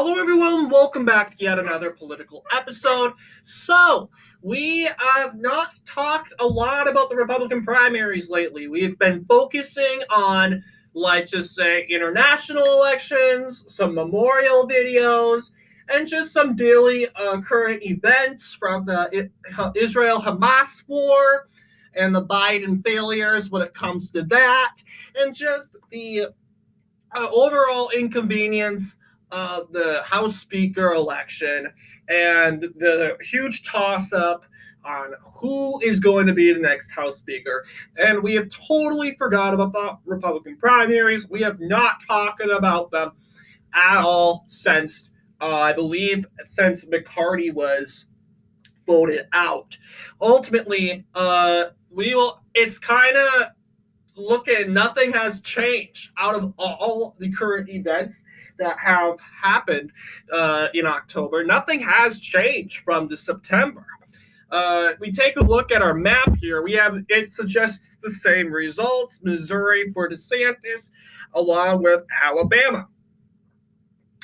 Hello, everyone. Welcome back to yet another political episode. So, we have not talked a lot about the Republican primaries lately. We've been focusing on, let's just say, international elections, some memorial videos, and just some daily current events from the Israel Hamas war and the Biden failures when it comes to that, and just the overall inconvenience of the House Speaker election and the huge toss up on who is going to be the next House Speaker. And we have totally forgot about the Republican primaries. We have not talked about them at all since, I believe, since McCarty was voted out. Ultimately, it's kind of looking, nothing has changed out of all the current events that have happened in October. Nothing has changed from the September. We take a look at our map here. It suggests the same results: Missouri for DeSantis, along with Alabama.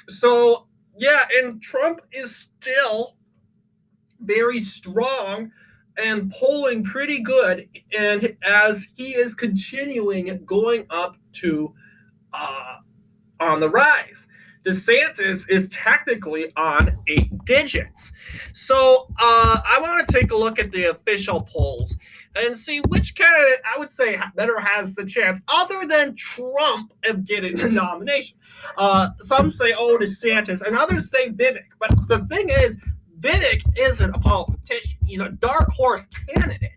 So yeah, and Trump is still very strong and polling pretty good, and as he is continuing going up to on the rise. DeSantis is technically on 8 digits. So I want to take a look at the official polls and see which candidate I would say better has the chance, other than Trump, of getting the nomination. Some say, oh, DeSantis, and others say Vivek. But the thing is, Vivek isn't a politician. He's a dark horse candidate.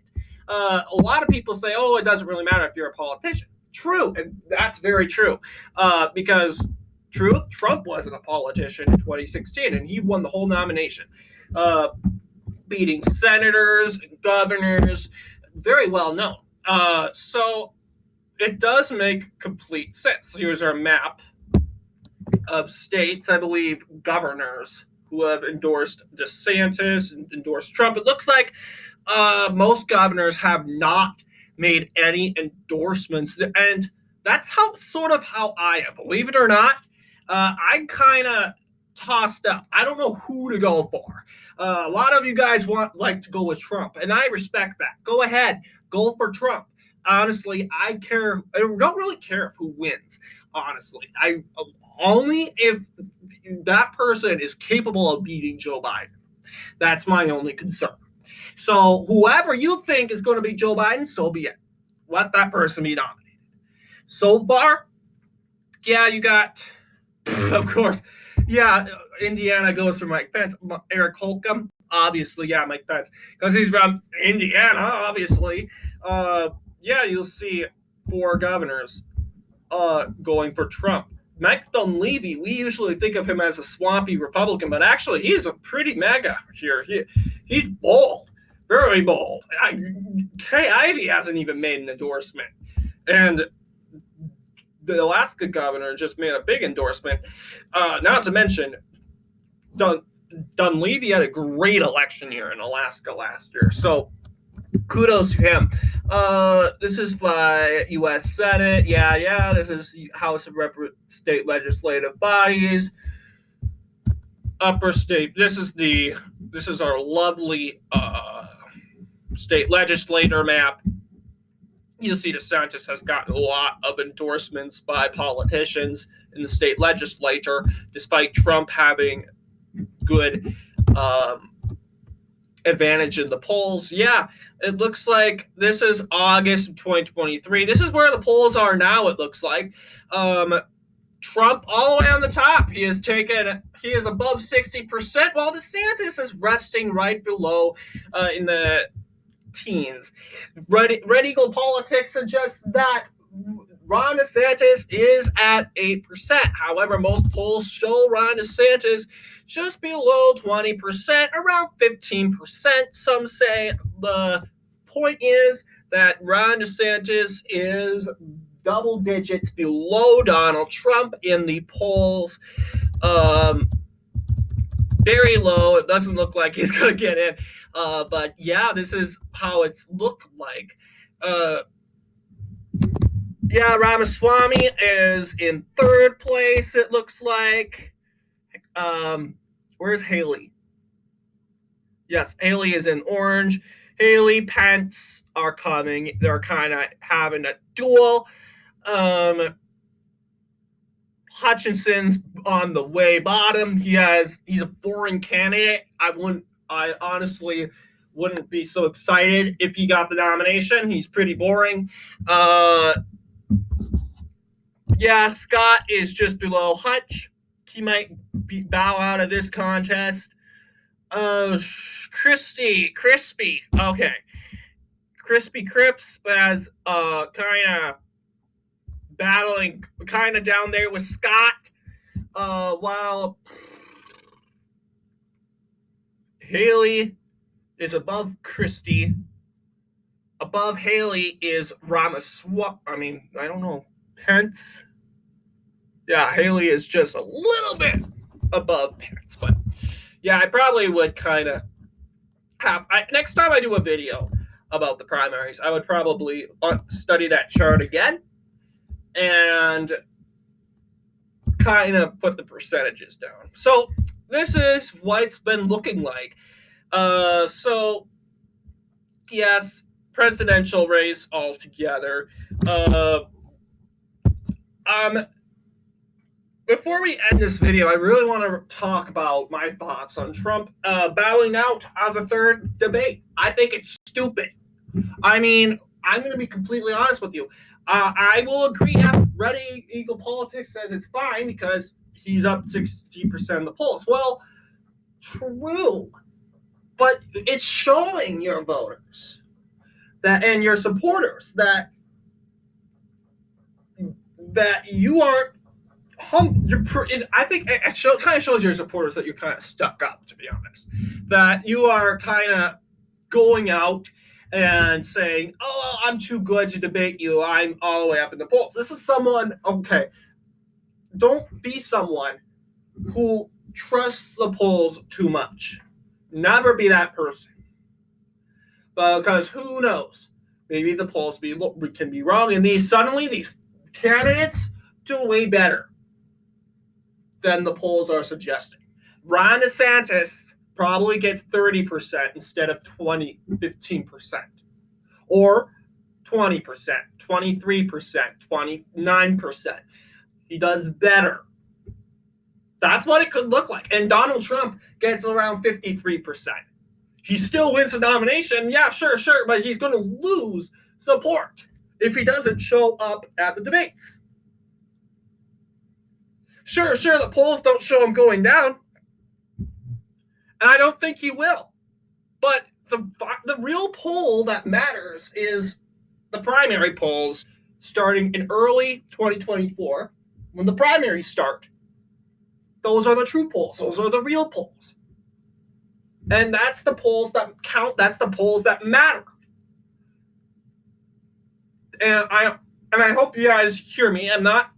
A lot of people say, oh, it doesn't really matter if you're a politician. True, and that's very true. Because Trump wasn't a politician in 2016, and he won the whole nomination, beating senators and governors, very well known. So it does make complete sense. Here's our map of states, I believe, governors who have endorsed DeSantis and endorsed Trump. It looks like most governors have not made any endorsements, and that's how I am. Believe it or not, I'm kind of tossed up. I don't know who to go for. A lot of you guys like to go with Trump, and I respect that. Go ahead, go for Trump. Honestly, I don't really care who wins. Honestly, I only if that person is capable of beating Joe Biden. That's my only concern. So whoever you think is going to be Joe Biden, so be it. Let that person be nominated. So far, yeah, you got, of course, yeah, Indiana goes for Mike Pence. Eric Holcomb, obviously, yeah, Mike Pence, because he's from Indiana, obviously. Yeah, you'll see 4 governors going for Trump. Mike Dunleavy, we usually think of him as a swampy Republican, but actually he's a pretty MAGA here. He's bold, very bold. Kay Ivey hasn't even made an endorsement. And the Alaska governor just made a big endorsement. Not to mention, Dunleavy had a great election year in Alaska last year. So kudos to him. This is by U.S. Senate. Yeah. This is House of State Legislative Bodies. Upper state. This is our lovely state legislator map. You'll see DeSantis has gotten a lot of endorsements by politicians in the state legislature, despite Trump having good advantage in the polls. Yeah, it looks like this is August of 2023. This is where the polls are now, it looks like. Trump all the way on the top. He is above 60%, while DeSantis is resting right below in the teens. Red Eagle Politics suggests that Ron DeSantis is at 8%. However, most polls show Ron DeSantis just below 20%, around 15%. Some say the point is that Ron DeSantis is double digits below Donald Trump in the polls. Very low. It doesn't look like he's going to get in. But yeah, this is how it's looked like. Yeah, Ramaswamy is in 3rd place, it looks like. Where's Haley? Yes, Haley is in orange. Haley, Pence are coming. They're kind of having a duel. Um, Hutchinson's on the way bottom. He's a boring candidate. I honestly wouldn't be so excited if he got the nomination. He's pretty boring. Uh yeah, Scott is just below Hutch. He might bow out of this contest. Crispy. Okay. Crispy Crips as kind of battling kind of down there with Scott. While Haley is above Christie. Above Haley is Ramaswamy. I mean, I don't know. Pence. Yeah, Haley is just a little bit above Pence. But yeah, I probably would kind of next time I do a video about the primaries, I would probably study that chart again and kind of put the percentages down. So this is what it's been looking like. So yes, presidential race altogether. Um, Before we end this video, I really want to talk about my thoughts on Trump bowing out of the third debate. I think it's stupid. I mean, I'm going to be completely honest with you. I will agree. Yeah, Red Eagle Politics says it's fine because he's up 60% of the polls. Well, true, but it's showing your voters that and your supporters that you aren't I think it kind of shows your supporters that you're kind of stuck up, to be honest. That you are kind of going out and saying, "Oh, I'm too good to debate you. I'm all the way up in the polls." This is someone. Okay, don't be someone who trusts the polls too much. Never be that person, because who knows? Maybe the polls can be wrong, and these candidates do way better than the polls are suggesting. Ron DeSantis probably gets 30% instead of 15%. Or 20%, 23%, 29%. He does better. That's what it could look like. And Donald Trump gets around 53%. He still wins the nomination. Yeah, sure, but he's going to lose support if he doesn't show up at the debates. Sure, the polls don't show him going down. And I don't think he will. But the real poll that matters is the primary polls starting in early 2024 when the primaries start. Those are the true polls. Those are the real polls. And that's the polls that count. That's the polls that matter. And I hope you guys hear me. I'm not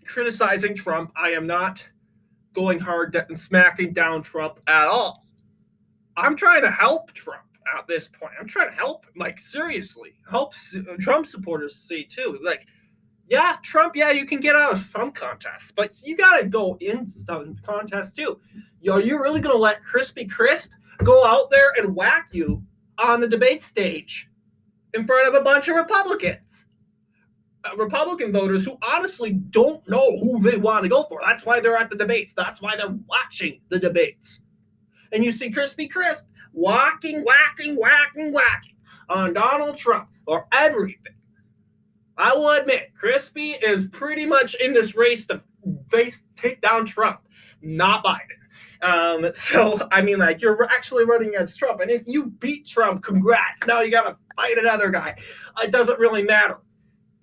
criticizing Trump. I am not going hard and smacking down Trump at all. I'm trying to help Trump at this point. I'm trying to help, like, seriously, help Trump supporters see too. Like, yeah, Trump, yeah, you can get out of some contests, but you got to go in some contests too. Are you really going to let Crispy Crisp go out there and whack you on the debate stage in front of a bunch of Republicans? Republican voters who honestly don't know who they want to go for. That's why they're at the debates. That's why they're watching the debates. And you see Crispy Crisp whacking on Donald Trump or everything. I will admit, Crispy is pretty much in this race to take down Trump, not Biden. So, I mean, like, you're actually running against Trump. And if you beat Trump, congrats. Now you got to fight another guy. It doesn't really matter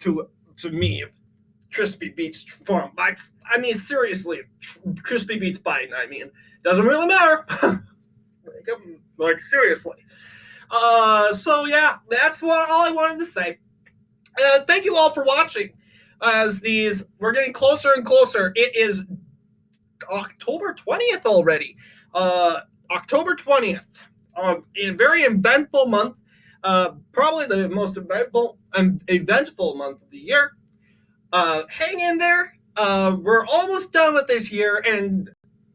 to me if Crispy beats Trump. I mean, seriously, if Crispy beats Biden, I mean, doesn't really matter. like seriously. So yeah, that's all I wanted to say. Thank you all for watching. As we're getting closer and closer. It is October 20th already. October 20th. A very eventful month. Probably the most eventful month of the year. Hang in there. We're almost done with this year, and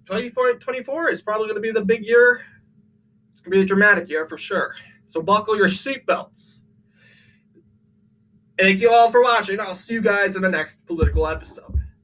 2024 is probably going to be the big year. It's going to be a dramatic year for sure. So buckle your seatbelts. Thank you all for watching. I'll see you guys in the next political episode.